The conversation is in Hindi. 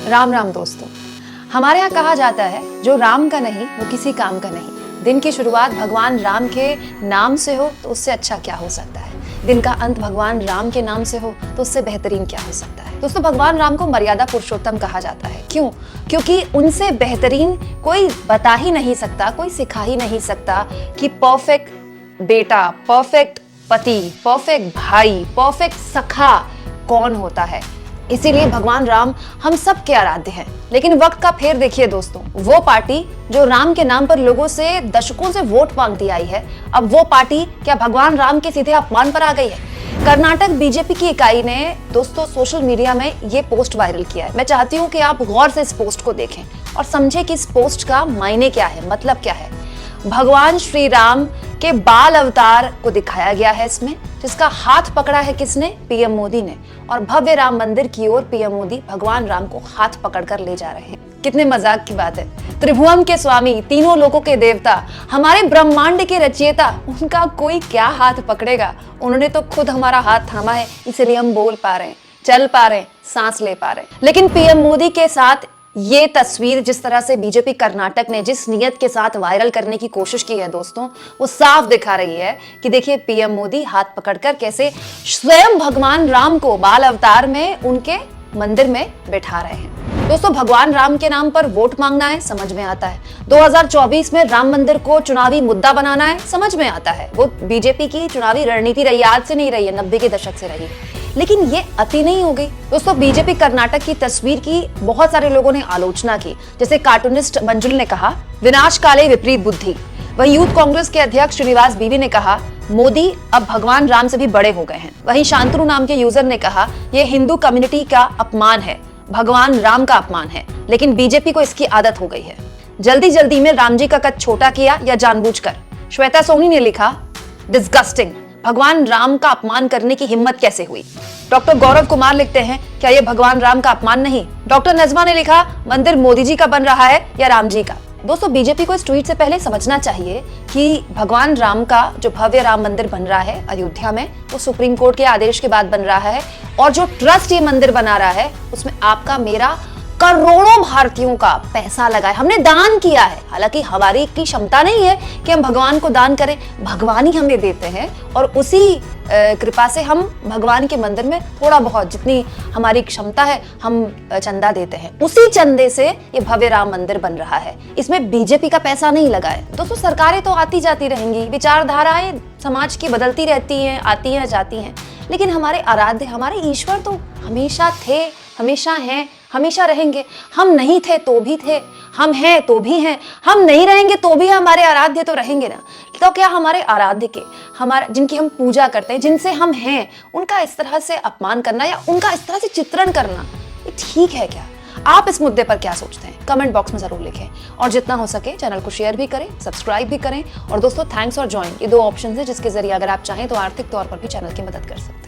राम राम दोस्तों। हमारे यहाँ कहा जाता है जो राम का नहीं वो किसी काम का नहीं। दिन की शुरुआत भगवान राम के नाम से हो तो उससे अच्छा क्या हो सकता है। दिन का अंत भगवान राम के नाम से हो तो उससे बेहतरीन क्या हो सकता है। दोस्तों, भगवान राम को मर्यादा पुरुषोत्तम कहा जाता है। क्यों? क्योंकि उनसे बेहतरीन कोई बता ही नहीं सकता, कोई सिखा ही नहीं सकता कि परफेक्ट बेटा, परफेक्ट पति, परफेक्ट भाई, परफेक्ट सखा कौन होता है। इसीलिए भगवान राम हम सब के आराध्य हैं। लेकिन वक्त का फेर देखिए दोस्तों, वो पार्टी जो राम के नाम पर लोगों से दशकों से वोट मांगती आई है, अब वो पार्टी क्या भगवान राम के सीधे अपमान पर आ गई है। कर्नाटक बीजेपी की इकाई ने दोस्तों सोशल मीडिया में ये पोस्ट वायरल किया है। मैं चाहती हूँ कि आप गौर से इस पोस्ट को देखें और समझें कि इस पोस्ट का मायने क्या है, मतलब क्या है। भगवान श्री राम के बाल अवतार को दिखाया गया है इसमें, जिसका हाथ पकड़ा है किसने? पीएम मोदी ने। और भव्य राम मंदिर की ओर पीएम मोदी भगवान राम को हाथ पकड़कर ले जा रहे हैं। कितने मजाक की बात है। त्रिभुवन के स्वामी, तीनों लोकों के देवता, हमारे ब्रह्मांड के रचयिता, उनका कोई क्या हाथ पकड़ेगा। उन्होंने तो खुद हमारा हाथ थामा है, इसलिए हम बोल पा रहे हैं, चल पा रहे हैं, सांस ले पा रहे हैं। लेकिन पीएम मोदी के साथ ये तस्वीर जिस तरह से बीजेपी कर्नाटक ने जिस नियत के साथ वायरल करने की कोशिश की है दोस्तों, वो साफ दिखा रही है कि देखिए पीएम मोदी हाथ पकड़कर कैसे स्वयं भगवान राम को बाल अवतार में उनके मंदिर में बैठा रहे हैं। दोस्तों, भगवान राम के नाम पर वोट मांगना है, समझ में आता है। 2024 में राम मंदिर को चुनावी मुद्दा बनाना है, समझ में आता है। वो बीजेपी की चुनावी रणनीति रही, आज से नहीं रही है, 90 के दशक से रही। लेकिन ये अति नहीं हो गई दोस्तों। बीजेपी कर्नाटक की तस्वीर की बहुत सारे लोगों ने आलोचना की। जैसे कार्टूनिस्ट मंजुल ने कहा, विनाश काले विपरीत बुद्धि। वहीं यूथ कांग्रेस के अध्यक्ष श्रीनिवास बीवी ने कहा, मोदी अब भगवान राम से भी बड़े हो गए हैं। वहीं शांतनु नाम के यूजर ने कहा, यह हिंदू कम्युनिटी का अपमान है, भगवान राम का अपमान है। लेकिन बीजेपी को इसकी आदत हो गई है। जल्दी जल्दी में राम जी का कद छोटा किया या जानबूझकर। श्वेता सोनी ने लिखा, डिस्गस्टिंग, भगवान राम का अपमान करने की हिम्मत कैसे हुई। डॉक्टर गौरव कुमार लिखते हैं, क्या यह भगवान राम का अपमान नहीं। डॉक्टर नजमा ने लिखा, मंदिर मोदी जी का बन रहा है या राम जी का। दोस्तों, बीजेपी को इस ट्वीट से पहले समझना चाहिए कि भगवान राम का जो भव्य राम मंदिर बन रहा है अयोध्या में, वो सुप्रीम कोर्ट के आदेश के बाद बन रहा है। और जो ट्रस्ट ये मंदिर बना रहा है उसमें आपका मेरा करोड़ों भारतीयों का पैसा लगा है, हमने दान किया है। हालांकि हमारी की क्षमता नहीं है कि हम भगवान को दान करें, भगवान ही हमें देते हैं और उसी कृपा से हम भगवान के मंदिर में थोड़ा बहुत जितनी हमारी क्षमता है हम चंदा देते हैं। उसी चंदे से ये भव्य राम मंदिर बन रहा है, इसमें बीजेपी का पैसा नहीं लगा है। दोस्तों, सरकारें तो आती जाती रहेंगी, विचारधाराएं समाज की बदलती रहती हैं, आती हैं जाती हैं, लेकिन हमारे आराध्य, हमारे ईश्वर तो हमेशा थे, हमेशा हैं, हमेशा रहेंगे। हम नहीं थे तो भी थे, हम हैं तो भी हैं, हम नहीं रहेंगे तो भी हमारे आराध्य तो रहेंगे ना। तो क्या हमारे आराध्य के, हमारा जिनकी हम पूजा करते हैं, जिनसे हम हैं, उनका इस तरह से अपमान करना या उनका इस तरह से चित्रण करना ये ठीक है क्या? आप इस मुद्दे पर क्या सोचते हैं? कमेंट बॉक्स में जरूर लिखें और जितना हो सके चैनल को शेयर भी करें, सब्सक्राइब भी करें। और दोस्तों, थैंक्स और ज्वाइन, ये दो ऑप्शन है जिसके जरिए अगर आप चाहें तो आर्थिक तौर पर भी चैनल की मदद कर सकते हैं।